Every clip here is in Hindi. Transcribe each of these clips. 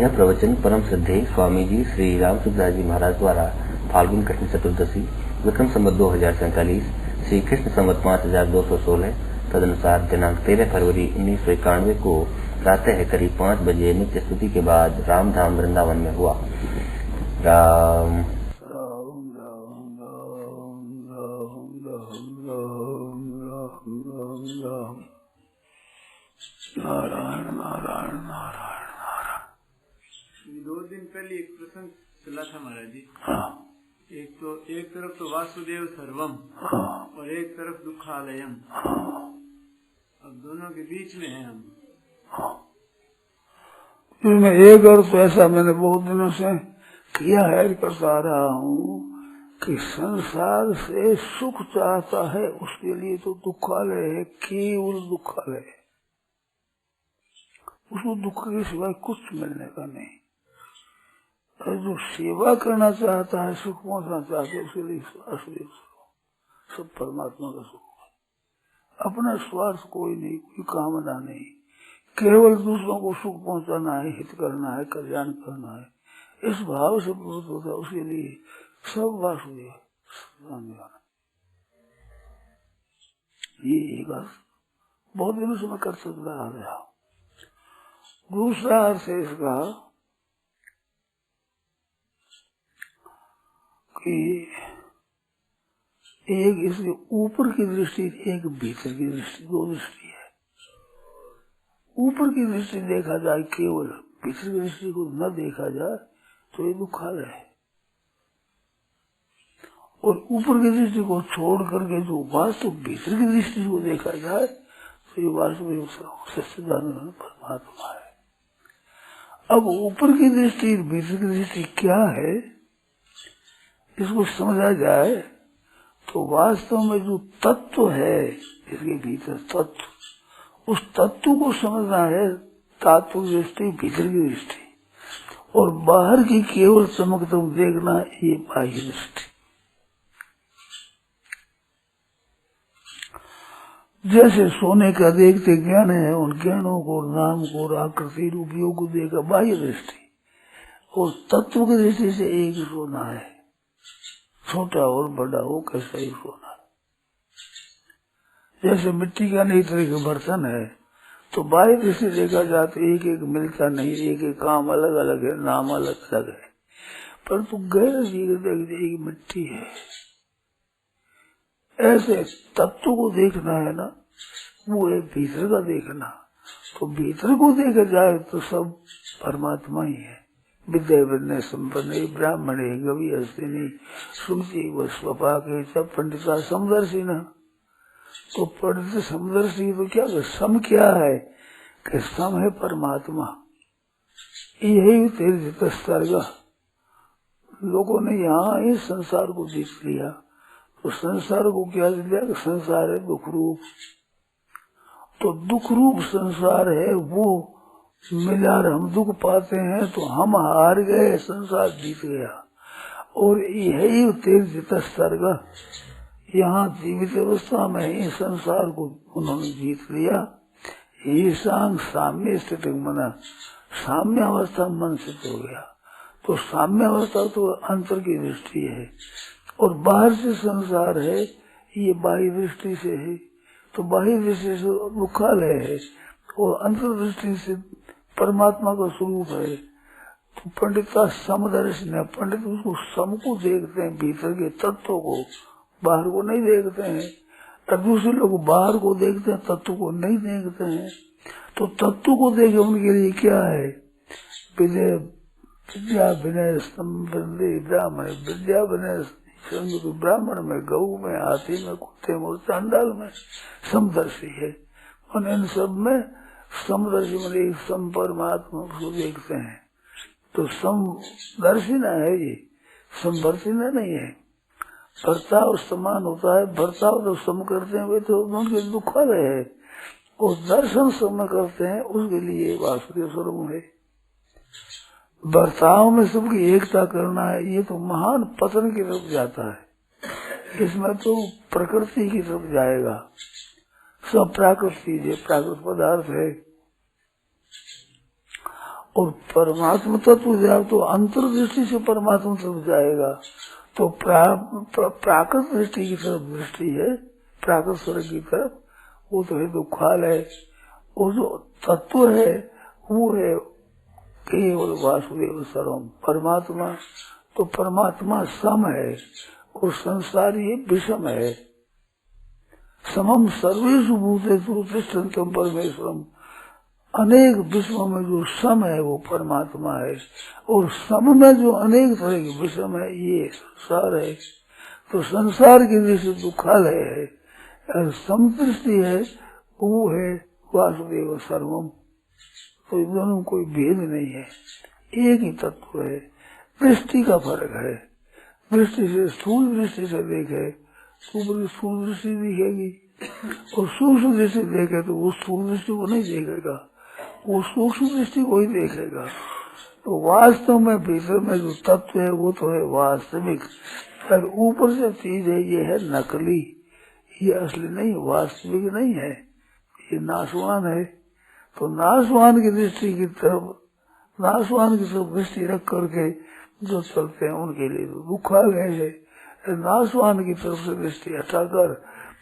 यह प्रवचन परम श्रद्धेय स्वामी जी श्री रामचंद्र जी महाराज द्वारा फाल्गुन कृष्ण चतुर्दशी विक्रम संवत 2047 श्री कृष्ण संवत 5216 तदनुसार दिनांक 13 फरवरी 1991 को प्रातः करीब 5 बजे नित्य स्तुति के बाद रामधाम वृंदावन में हुआ। राम नारायण नारायण नारायण नारायण। 2 दिन पहले एक प्रसंग चला था महाराज जी। एक तरफ तो वासुदेव सर्वम और एक तरफ दुखालयम। अब दोनों के बीच में है हम। इसमें एक अर्थ ऐसा मैंने बहुत दिनों से किया है, करता रहा हूँ कि संसार से सुख चाहता है उसके लिए तो दुखालय है, केवल दुखालय है। उसको दुख के सिवाय कुछ मिलने का नहीं। और जो सेवा करना चाहता है, सुख पहुंचना चाहता है, उसके लिए असली सब परमात्मा का सुख। अपना स्वार्थ कोई नहीं, कोई कामना नहीं, केवल दूसरों को सुख पहुंचाना है, हित करना है, कल्याण करना है। इस भाव से पूर्ण होता है, उसके लिए सब वासुदेव ये एक बहुत दिनों से मैं कर सकता आ रहा हूँ। दूसरा अर्थ है इसका कि एक इसके ऊपर की दृष्टि, एक भीतर की दृष्टि, दो दृष्टि है। ऊपर की दृष्टि देखा जाए केवल, भीतर की दृष्टि को न देखा जाए तो ये दुखालय है। और ऊपर की दृष्टि को छोड़ करके जो वास्तव भीतर की दृष्टि को देखा जाए तो ये वास्तविक सच्चिदानंद परमात्मा है। अब ऊपर की दृष्टि भीतर की दृष्टि क्या है, इसको समझा जाए तो वास्तव में जो तत्व है इसके भीतर तत्व, उस तत्व को समझना है। तात्विक दृष्टि, भीतर की दृष्टि, और बाहर की केवल चमक तुम देखना, ये बाह्य दृष्टि। जैसे सोने का देखते ज्ञान है, उन ज्ञानों को, नाम को और आकृति रूपियों को देखा बाह्य दृष्टि। और तत्व की दृष्टि से एक ही सोना है, छोटा और बड़ा हो कैसा ही सोना। जैसे मिट्टी का नई तरह का बर्तन है तो बाह्य दृष्टि देखा जाए तो एक एक मिलता नहीं, एक एक काम अलग अलग है, नाम अलग अलग है। परंतु गहरे देख एक मिट्टी है। ऐसे तत्व को देखना है ना, वो है भीतर का देखना। तो भीतर को देखा जाए तो सब परमात्मा ही है। विद्या विनय संपन्न ब्राह्मणे गवि हस्तिनी सुमति व स्वपा के सब पंडिता समदर्शी न। तो पंडित समदर्शी तो क्या है? सम क्या है कि सम है परमात्मा। यही तेज सर्गा लोगों ने यहाँ इस संसार को जीत लिया। तो संसार को क्या दिया कि संसार है दुख रूप। तो दुख रूप संसार है, वो मिला हम दुख पाते हैं तो हम हार गए, संसार जीत गया। और यही तेज सर्ग यहाँ जीवित अवस्था में ही संसार को उन्होंने जीत लिया। ये सांग साम्य स्थित मना, साम्य अवस्था मन सिद्ध हो गया। तो साम्य अवस्था तो अंतर की दृष्टि है और बाहर से संसार है, ये बाह्य दृष्टि से है। तो बाह्य दृष्टि से दुखालय है और अंतर दृष्टि से परमात्मा का स्वरूप है। तो पंडिता समदर्शी है, पंडित उसको सम को देखते हैं, भीतर के तत्व को, बाहर को नहीं देखते हैं। और दूसरे लोग बाहर को देखते हैं, तत्व को नहीं देखते हैं। तो तत्व को देखे उनके लिए क्या है? विद्या विनय संबंधी ब्राह्मण, विद्या विनय ब्राह्मण में, गऊ में, हाथी में, कुत्ते में और चांडाल में समदर्शी है। और इन सब में समदर्शी में सम परमात्मा को देखते हैं। तो समदर्शी न है, ये समदर्शी नहीं है। बर्ताव समान होता है, बर्ताव तो सम करते हैं वे तो उनके दुखालय है। और दर्शन सम करते हैं उसके लिए वासुदेव स्वरूप है। बर्ताव में सबकी एकता करना है, ये तो महान पतन की तरफ जाता है। इसमें तो प्रकृति की तरफ जाएगा। सब प्राकृत चीज है, प्राकृत पदार्थ है। और परमात्मा तत्व जाए तो अंतर्दृष्टि से परमात्मा तत्व जाएगा। तो प्राकृत दृष्टि की तरफ दृष्टि है, प्राकृत स्वर्ग की तरफ, वो तो है दुखालय। वो जो तत्व है वो है केवल वासुदेव सर्वम परमात्मा। तो परमात्मा सम है और संसार ये विषम है। समम सर्वेषु भूतेषु तिष्ठन्तम् परमेश्वरम, अनेक विषमों में जो सम है वो परमात्मा है, और सम में जो अनेक तरह के विषम है ये संसार है। तो संसार की दृष्टि दुखालय है और सम दृष्टि है वो है वासुदेव सर्वम। तो इन दोनों में कोई भेद नहीं है, एक ही तत्व है। दृष्टि का फर्क है, दृष्टि से स्थूल दृष्टि से देखे तो स्थूल दृष्टि दिखेगी, और सूक्ष्म दृष्टि देखे तो वो स्थूल दृष्टि को नहीं देखेगा, वो सूक्ष्म दृष्टि को ही देखेगा। तो वास्तव में भीतर में जो तत्व है वो तो है वास्तविक, और ऊपर से चीज है ये है नकली, ये असली नहीं, वास्तविक नहीं है, ये नाशवान है। तो नाशवान की दृष्टि की तरफ, नाशवान की तरफ दृष्टि रख करके जो चलते हैं उनके लिए तो दुखालय है। नाशवान की तरफ से दृष्टि हटाकर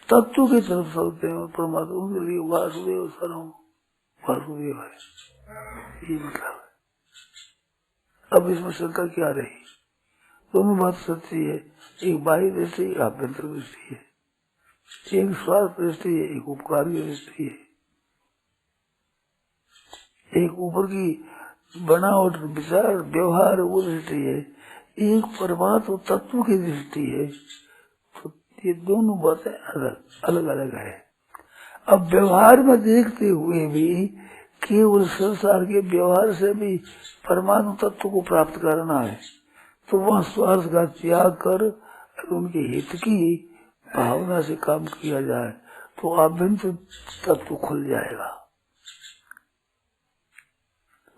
तत्व की तरफ चलते हैं और परमात्मा, उनके लिए वासुदेव सर्वम वासुदेव है, ये मतलब है। अब इसमें शंका क्या रही? दोनों बात सच्ची है, एक बाह्य दृष्टि एक आभ्यंतर दृष्टि है, एक स्वार्थ दृष्टि है एक उपकार की दृष्टि है, एक ऊपर की बनावट विचार व्यवहार वो दृष्टि है, एक परमात्मा तत्व की दृष्टि है। तो ये दोनों बातें अलग अलग है। अब व्यवहार में देखते हुए भी केवल संसार के व्यवहार से भी परमात्मा तत्व को प्राप्त करना है, तो वह स्वार्थ का त्याग कर उनके हित की भावना से काम किया जाए तो आभ्यंतर तत्व खुल जाएगा।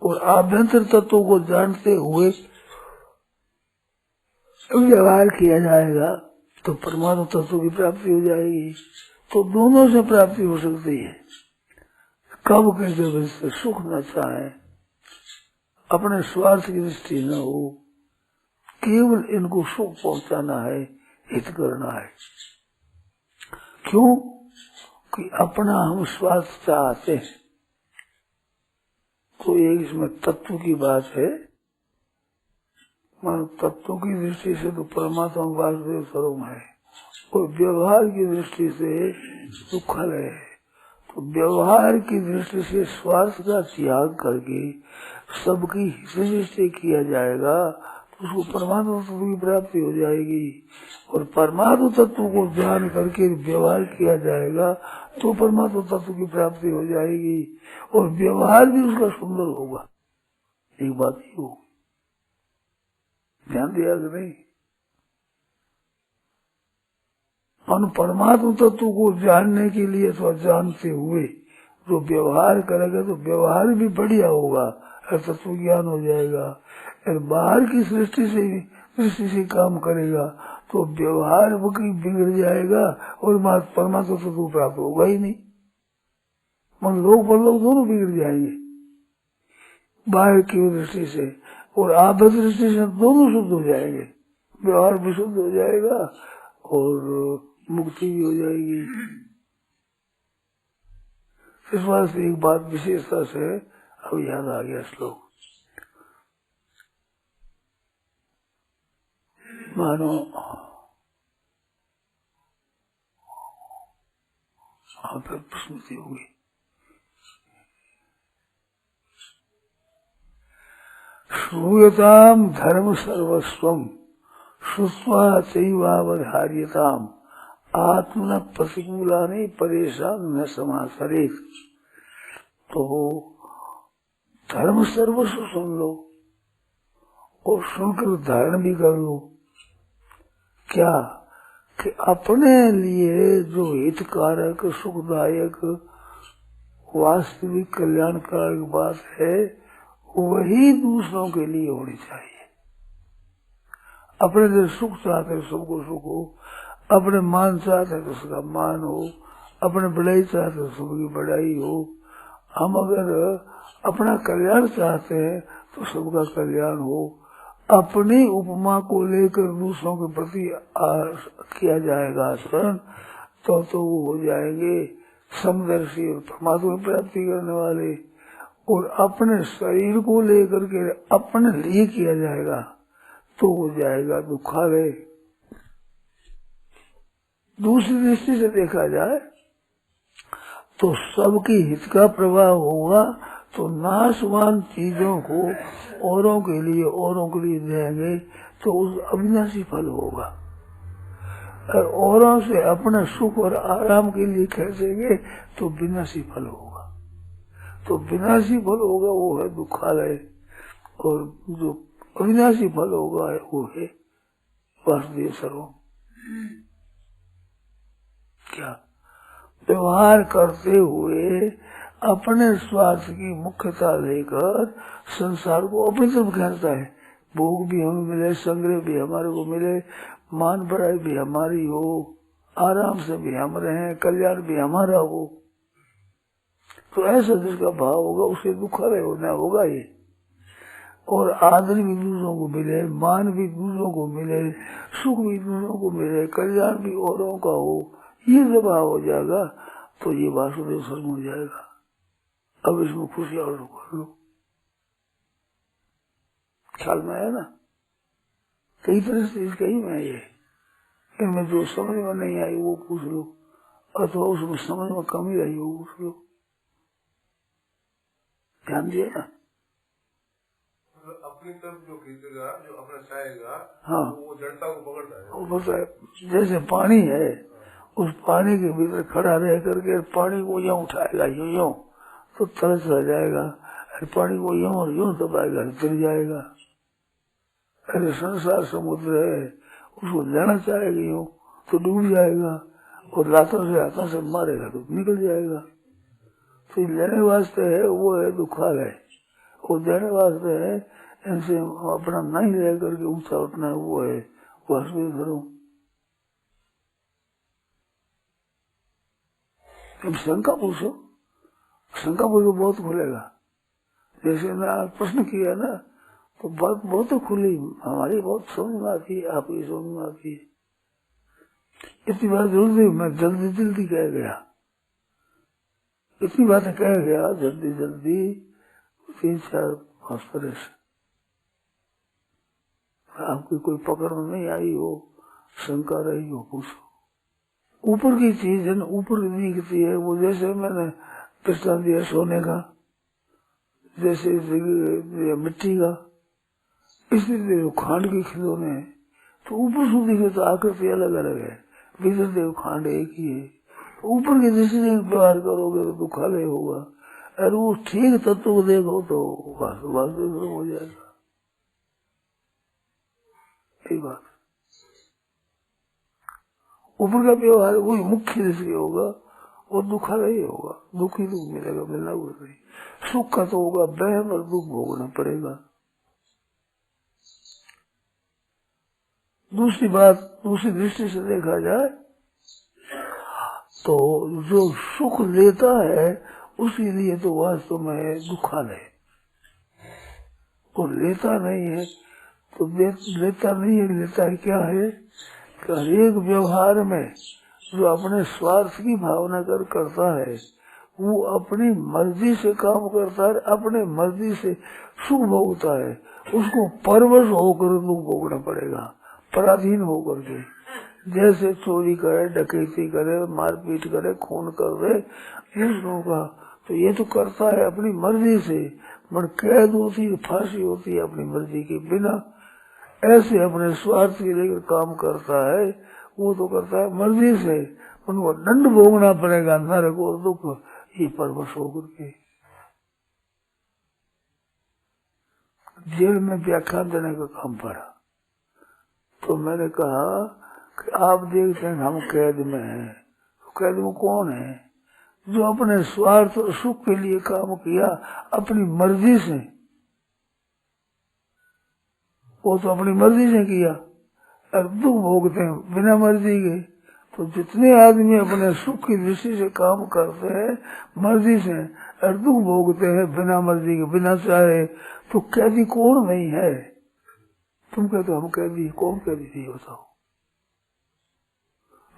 और आभ्यंतर तत्व को जानते हुए व्यवहार किया जाएगा तो परमात्मा तत्व की प्राप्ति हो जाएगी। तो दोनों से प्राप्ति हो सकती है। कब के जब इससे सुख न चाहे, अपने स्वार्थ की दृष्टि न हो, केवल इनको सुख पहुंचाना है, हित करना है। क्यों कि अपना हम स्वार्थ चाहते हैं। तो एक इसमें तत्व की बात है, मान तत्व की दृष्टि से तो परमात्मा वासुदेव सर्वम है, और व्यवहार की दृष्टि से दुखालय है। तो व्यवहार की दृष्टि से स्वार्थ का त्याग करके सबकी दृष्टि किया जाएगा तो उसको परमात्मा तत्व की प्राप्ति हो जाएगी। और परमात्मा तत्व को ध्यान करके व्यवहार किया जाएगा तो परमात्मा तत्व की प्राप्ति हो जाएगी, और व्यवहार भी उसका सुंदर होगा। एक बात ही हो, ध्यान दिया कि नहीं? और परमात्मा तत्व को जानने के लिए तो जानते हुए जो व्यवहार करेगा तो व्यवहार भी बढ़िया होगा, तत्व ज्ञान हो जाएगा। और बाहर की दृष्टि से काम करेगा तो व्यवहार बिगड़ जाएगा और परमात्मा तत्व प्राप्त होगा ही नहीं। मन लोग परलोक दोनों बिगड़ जाएंगे बाहर की दृष्टि से, और आभ्यंतर दृष्टि से दोनों शुद्ध हो जाएंगे। व्यवहार भी शुद्ध हो जाएगा और मुक्ति भी हो जाएगी। इस बात से एक बात विशेषता से अब याद आ गया श्लोक। मानो आप स्मृति होगी, श्रूयताम धर्म सर्वस्वम श्रुत्वा चैवावधार्यताम आत्मन प्रतिकूलानि परेशान न समासरेत। तो धर्म सर्वस्व सुन लो और सुनकर धारण भी कर लो। क्या कि अपने लिए जो हितकारक सुखदायक वास्तविक कल्याणकारक बात है वही दूसरों के लिए होनी चाहिए। अपने लिए सुख चाहते हैं सबको सुख हो, अपने मान चाहते हैं तो उसका मान हो, अपने बढ़ाई चाहते तो सबकी बढ़ाई हो। हम अगर अपना कल्याण चाहते हैं तो सबका कल्याण हो। अपनी उपमा को लेकर दूसरों के प्रति किया जाएगा आचरण तो वो हो जाएंगे समदर्शी और परमात्मा की प्राप्ति करने वाले। और अपने शरीर को लेकर के अपने लिए किया जाएगा तो हो जाएगा दुखालय। दूसरी दृष्टि से देखा जाए तो सबके हित का प्रभाव होगा तो नाशवान चीजों को औरों के लिए देंगे तो उस अविनाशी फल होगा। और औरों से अपने सुख और आराम के लिए खींचेंगे तो विनाशी फल होगा। तो विनाशी फल होगा वो है दुखालय और जो अविनाशी फल होगा वो है वासुदेव सर्वम। क्या व्यवहार करते हुए अपने स्वार्थ की मुख्यता लेकर संसार को अपनी तरफ खींचता है। भोग भी हमें मिले, संग्रह भी हमारे को मिले, मान बढ़ाई भी हमारी हो, आराम से भी हम रहें, कल्याण भी हमारा हो। तो ऐसा जिसका भाव होगा उसे दुखालय होना होगा ये। और आदर भी दूसरों को मिले, मान भी दूसरों को मिले, सुख भी दूसरों को मिले, कल्याण भी औरों का हो, ये जब भाव हो जाएगा तो ये वासुदेव सर्वम हो जाएगा। अब इसमें खुशी और कर लो। ख्याल में आया ना? कई तरह से इसका ही में ये इनमें जो समझ में नहीं आई वो पूछ लो, अथवा उसमें समझ में कमी रही वो पूछ लो। ध्यान दिया ना? अपनी तरफ जो खींचेगा, जो अपना चाहेगा, हाँ, वो जड़ता को पकड़ता है। वो पता है जैसे पानी है, उस पानी के भीतर खड़ा रह करके पानी को यूं उठाएगा, यूं तो तरस रह जाएगा। पानी को यूं और यूं दबाएगा गिर जाएगा। अरे संसार समुद्र है, उसको लेना चाहेगा यूं तो डूब जाएगा, और हाथों से मारेगा तो निकल जाएगा। तो लेने वास्ते है वो है दुखालय, और देने वास्ते है इनसे अपना नहीं ले करके ऊंचा उठना है, वो है वासुदेव सर्वम। अब शंका पूछो बहुत खुलेगा। जैसे मैं आज प्रश्न किया ना तो बात बहुत खुली, हमारी बहुत समझ में आती है, आपकी समझ में आती है। इतनी बात जरूर नहीं, मैं जल्दी कह गया, इतनी बातें कह गया जल्दी 3-4-5 तरह से। आपकी कोई पकड़ में नहीं आई हो, शंका रही हो, पूछो। ऊपर की चीज है ना, ऊपर दिखती है वो। जैसे मैंने दृष्टांत दिया सोने का, जैसे मिट्टी का, इसलिए खांड के खिलौने हैं तो ऊपर से दिखे तो आकृति अलग अलग है, भीतर देखो खांड एक ही है। ऊपर की दृष्टि से व्यवहार करोगे तो दुखालय होगा, और वो ठीक तत्व को देखो तो वासुदेव हो जाएगा। एक बात, ऊपर का व्यवहार वही मुख्य दृष्टि होगा, वो दुखालय होगा, दुख ही दुख मिलेगा, मिलना वो नहीं। सुख का तो होगा वहम और दुख भोगना पड़ेगा। दूसरी बात, दूसरी दृष्टि से देखा जाए तो जो सुख लेता है उसके लिए तो वास्तव में है दुखालय, और लेता नहीं है तो लेता नहीं है, लेता है क्या है? हर एक व्यवहार में जो अपने स्वार्थ की भावना करता है वो अपनी मर्जी से काम करता है, अपने मर्जी से सुख भोगता है, उसको परवश होकर दुख भोगना पड़ेगा, पराधीन होकर के। जैसे चोरी करे, डकैती करे, मारपीट करे, खून कर दे दूसरों का, तो ये तो करता है अपनी मर्जी से, पर कैद होती है, फांसी होती है अपनी मर्जी के बिना। ऐसे अपने स्वार्थ के लेकर काम करता है, वो तो करता है मर्जी से, उनको दंड भोगना पड़ेगा, नरक और दुख, ये परवश होकर के। जेल में व्याख्यान देने का काम पड़ा तो मैंने कहा कि आप देखते हैं हम कैद में हैं, तो कैद में कौन है? जो अपने स्वार्थ और सुख के लिए काम किया अपनी मर्जी से, वो तो अपनी मर्जी से किया, और दुख भोगते हैं बिना मर्जी के। तो जितने आदमी अपने सुख की दृष्टि से काम करते हैं मर्जी से, और दुख भोगते हैं बिना मर्जी के, बिना चाहे। तो कैदी कौन नहीं है? तुम कहते हम कैदी, कौन कैदी नहीं? बताओ।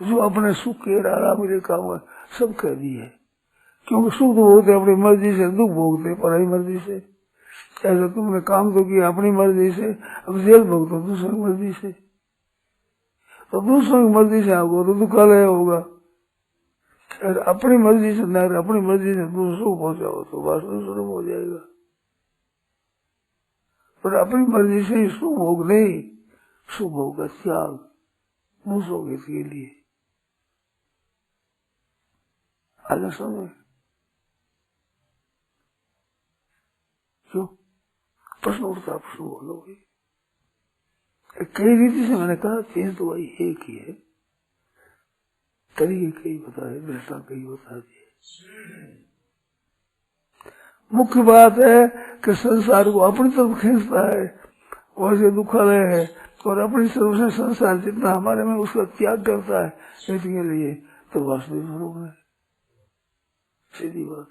जो अपने सुख के आराम के काम है सब कैदी है, क्योंकि सुख भोगते अपनी मर्जी से, दुख भोगते पराई मर्जी से। ऐसा तुमने काम तो किया अपनी मर्जी से, अब जेल भोगते दूसरी मर्जी से। तो दूसरों की मर्जी से आपको तो दुखालय होगा, और अपनी मर्जी से न, अपनी मर्जी से दूसरों को पहुंचाओ तो वास्तव शुरू हो जाएगा। पर अपनी मर्जी से सुख भोग नहीं, सुख भोग का त्याग दूसरों के लिए। आगे समझ क्यों प्रश्न उठता? प्रश्न बोलोगे। कई रीति से मैंने कहा चीज तो वही एक ही है, तरीके कई बताए, दृष्टा कई बता दिए। मुख्य बात है कि संसार को अपनी तरफ खींचता है, वैसे दुखालय है, और अपनी तरफ से संसार जितना हमारे में उसका त्याग करता है इसके लिए, तो वास्तविक स्वरूप है। सीधी बात।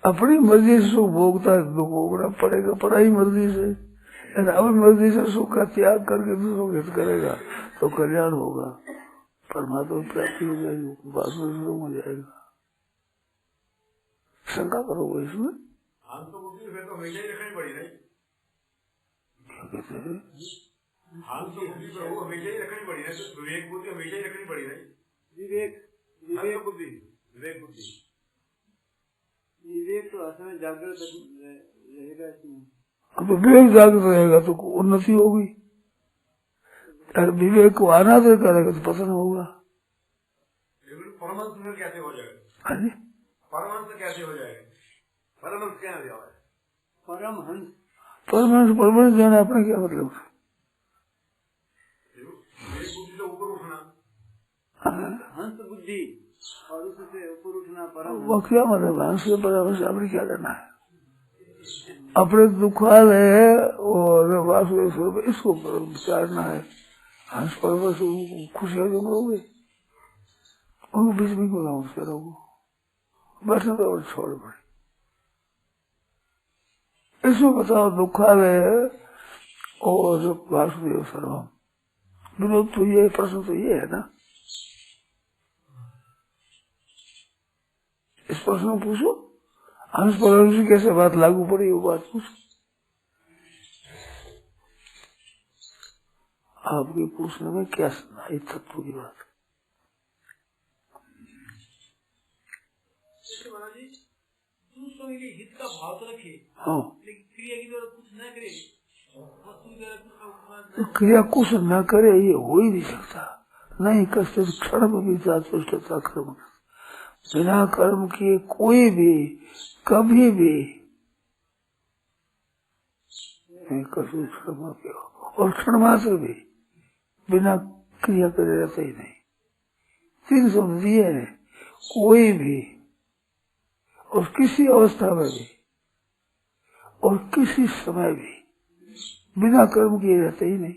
अपनी मर्जी से सुख भोगता है, दुख भोगना पड़ेगा पराई मर्जी से। अपनी मर्जी से सुख का त्याग करके दूसरों को हित करेगा तो कल्याण होगा, परमात्मा की प्राप्ति हो जाएगी, वास्तविक स्वरूप हो जाएगा। शंका करोगे इसमें? हम तो बुद्धि फिर तो हमेशा ही रखनी पड़ी नहीं। क्या कहते हैं? हम तो बुद्धि पर वो हमेशा ही रखनी पड़ी नहीं, तो विवेक बुद्धि हमेशा ही रखनी पड़ी नहीं। विवेक बुद्धि, विवेक बुद्धि, विवेक तो असल में जागृत रहेगा इसमें। अब विवेक जागृत रहेगा तो उन्नति होगी, और विवेक को अनादर करेगा तो पतन होगा। परमांश में कैसे हो जाएगा? हाँ जी, परमांश कैसे हो जाएगा? परमांश क्या हो जाएगा? परमहंस, परमांश परमांश जाना अपने क्या मतलब? विवेक बुद्धि तो ऊपर उठना, हंस बुद्धि, और उससे ऊपर उठना परम। वो क्या मतलब? हंस के परमांश अपने क्या करना है? अपने दुखालय और वासुदेव स्वरूप इसको विचारना है। हंस परमांश खुशियां जो करोगे उनको बीच में क्यों लाओगे? रहोगे बैठे तो और छोड़ पड़े। इसमें बताओ दुखालय और वासुदेव सर्वम विरोध तो ये, प्रश्न तो ये है ना। इस प्रश्न को पूछो, हंस परमांश की कैसे बात लागू पड़ी वो बात पूछो। आपके पूछने में क्या सुनाई तत्व की बात? दूसरों के हित का भाव तो रखे, हाँ, लेकिन क्रिया की तरह कुछ न करे, वस्तु की तरह कुछ तो क्रिया कुछ न करे ये हो ही नहीं सकता। नहीं कष्ट क्षण भी जाता कर्म, बिना कर्म किए कोई भी कभी भी क्षण, और क्षण मात्र भी बिना क्रिया करे रहता ही नहीं। 3 शब्द दिए है, कोई भी और किसी अवस्था में भी और किसी समय भी बिना कर्म किए रहते ही नहीं।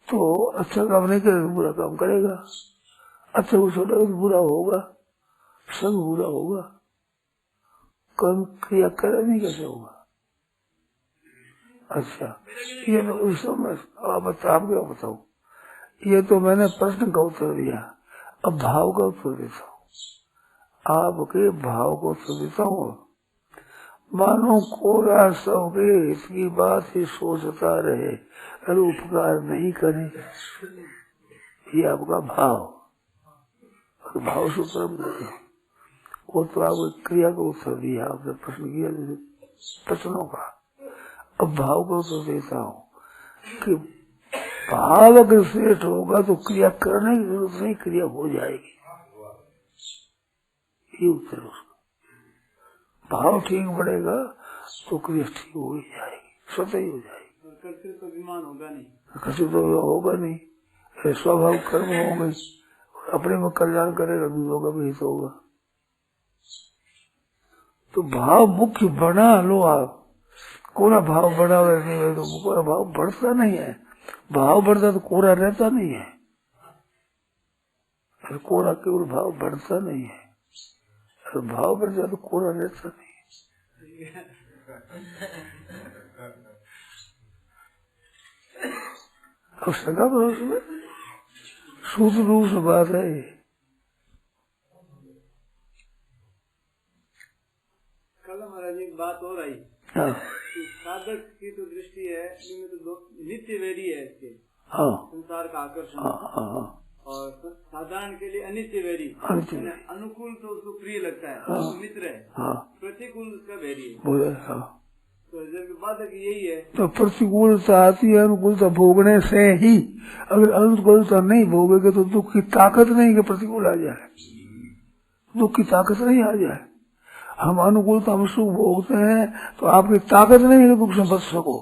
तो अच्छा काम नहीं करेगा बुरा काम करेगा, अच्छा को छोड़ेगा तो बुरा होगा, सब बुरा होगा। कर्म क्रिया करे नहीं कैसे होगा? अच्छा ये तो आप क्या बताओ? ये तो मैंने प्रश्न का उत्तर दिया, अब भाव का उत्तर देता हूँ। आपके भाव को उत्तर देता हूँ। मानो कोरा सबके इसकी बात ही सोचता रहे और उपकार नहीं करे, ये आपका भाव। और भाव से उत्तर वो तो आपको क्रिया का उत्तर दिया, आपने प्रश्न किया प्रश्नों का। अब भाव का उत्तर देता हूँ कि भाव अगर श्रेष्ठ होगा तो क्रिया करने की जरूरत नहीं, क्रिया हो जाएगी। ये उत्तर उसका। भाव ठीक बढ़ेगा तो क्रिया ठीक हो ही जाएगी, स्वतः ही हो जाएगी। कर्तृत्व तो विमान होगा नहीं, कर्तृत्व तो होगा नहीं, स्वभाव कर्म होंगे, अपने में कल्याण करेगा, दूसरों का भी हित होगा। तो भाव मुख्य बना लो आप, कोरा भाव बढ़ा नहीं है तो कोरा भाव बढ़ता नहीं है। भाव बढ़ता तो कोरा रहता नहीं है, और कोड़ा केवल भाव बढ़ता नहीं है, और भाव बढ़ जाए तो कोड़ा रहता नहीं। अब सगा उसमें शुद्ध रूप से बात है। कल महाराज एक बात हो रही, हाँ साधक की तो दृष्टि है इनमें तो नित्य वैरी है इसके, हाँ संसार का आकर्षण, हाँ, और साधारण के लिए अनित्य वैरी, अनुकूल तो उसको प्रिय लगता है, हाँ, मित्र है, हाँ, प्रतिकूल उसका वैरी है। बोले हाँ। तो जब बाधक यही है, तो प्रतिकूलता आती है अनुकूलता भोगने से ही। अगर अनुकूलता नहीं भोगेगे तो दुख की ताकत नहीं कि प्रतिकूल आ जाए, दुख की ताकत नहीं आ जाए। हम अनुकूलता में सुख भोगते हैं तो आपकी ताकत नहीं है कि दुख से बच सको।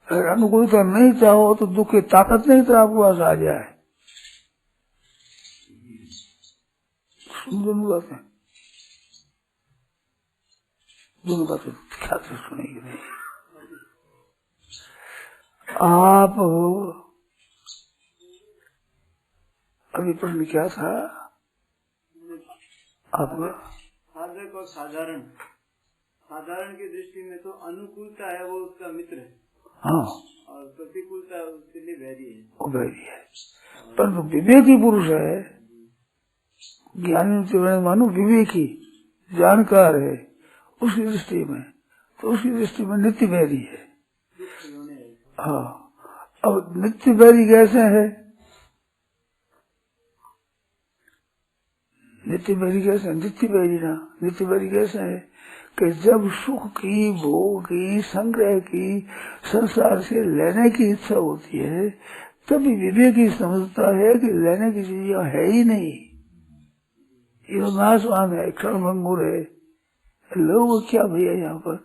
अगर अनुकूलता नहीं चाहो तो दुख की ताकत नहीं तो आपके पास आ जाए। दोनों बातें ख्याल से सुनेगी नहीं। आप अभी प्रश्न क्या था आपका? साधक और साधारण, साधारण की दृष्टि में तो अनुकूलता है वो उसका मित्र है, हाँ, और प्रतिकूलता उसके लिए वैरी है, वो वैरी है। परंतु विवेकी पुरुष है, ज्ञानी मानो विवेकी जानकार है, उसकी दृष्टि में तो उसकी दृष्टि में नित्य वैरी है। हाँ, अब नित्य वैरी कैसे है? नित्य वैरी कैसे है? नित्य वैरी ना, नित्य वैरी कैसे है कि जब सुख की, भोग की, संग्रह की, संसार से लेने की इच्छा होती है तभी विवेकी समझता है कि लेने की चीज है ही नहीं, ये नाशवान है, क्षणभंगुर है, लोग क्या भैया यहाँ पर।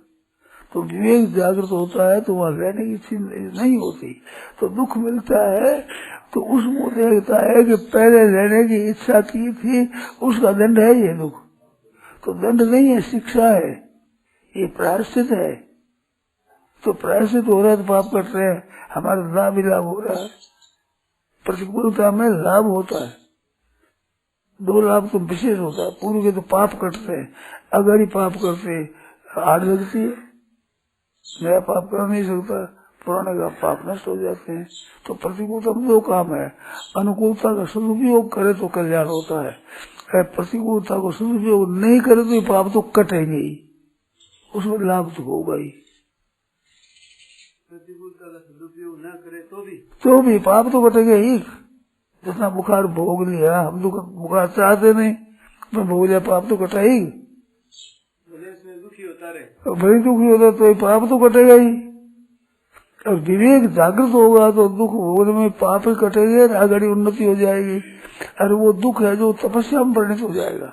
तो विवेक जागृत होता है तो वहाँ रहने की चीज नहीं होती, तो दुख मिलता है तो उसको देखता है कि पहले लेने की इच्छा की थी, उसका दंड है ये दुख। तो दंड नहीं है, शिक्षा है, ये प्रायश्चित है। तो प्रायश्चित हो रहा है तो पाप कट रहे हैं, हमारा लाभ ही लाभ हो रहा है। प्रतिकूलता में लाभ होता है, दो लाभ तो विशेष होता है। पूर्व के तो पाप कटते हैं, अगर ही पाप करते आड़ लगती है, नया पाप कर नहीं सकता, पुराने का पाप नष्ट हो जाते हैं। तो प्रतिकूलता में दो काम है, अनुकूलता का सदुपयोग करे तो कल्याण होता है, प्रतिकूलता को सदुपयोग नहीं करे तो पाप तो कटेंगे ही, उसमें लाभ तो होगा ही। प्रतिकूलता का सदुपयोग न करे तो भी पाप तो कटेगा ही। जितना बुखार भोग लिया, हम तो बुखार चाहते नहीं, तो भोग लिया, पाप तो कटा ही। दुखी होता रहे, बड़ी दुखी होता तो पाप तो कटेगा ही। और विवेक जागृत होगा तो दुख भोगने में पाप ही कटेगा, आगे उन्नति हो जाएगी। और वो दुख है जो तपस्या में परिणत हो जाएगा।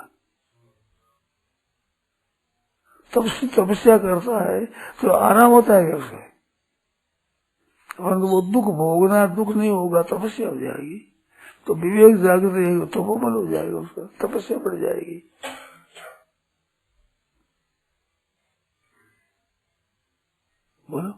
तपस्या करता है तो आराम होता है उसे, परंतु वो दुख भोगना, दुख नहीं होगा, तपस्या हो जाएगी। तो विवेक जागृत रहेगा तो वो बल हो जाएगा, उसका तपस्या बढ़ जाएगी। बोलो।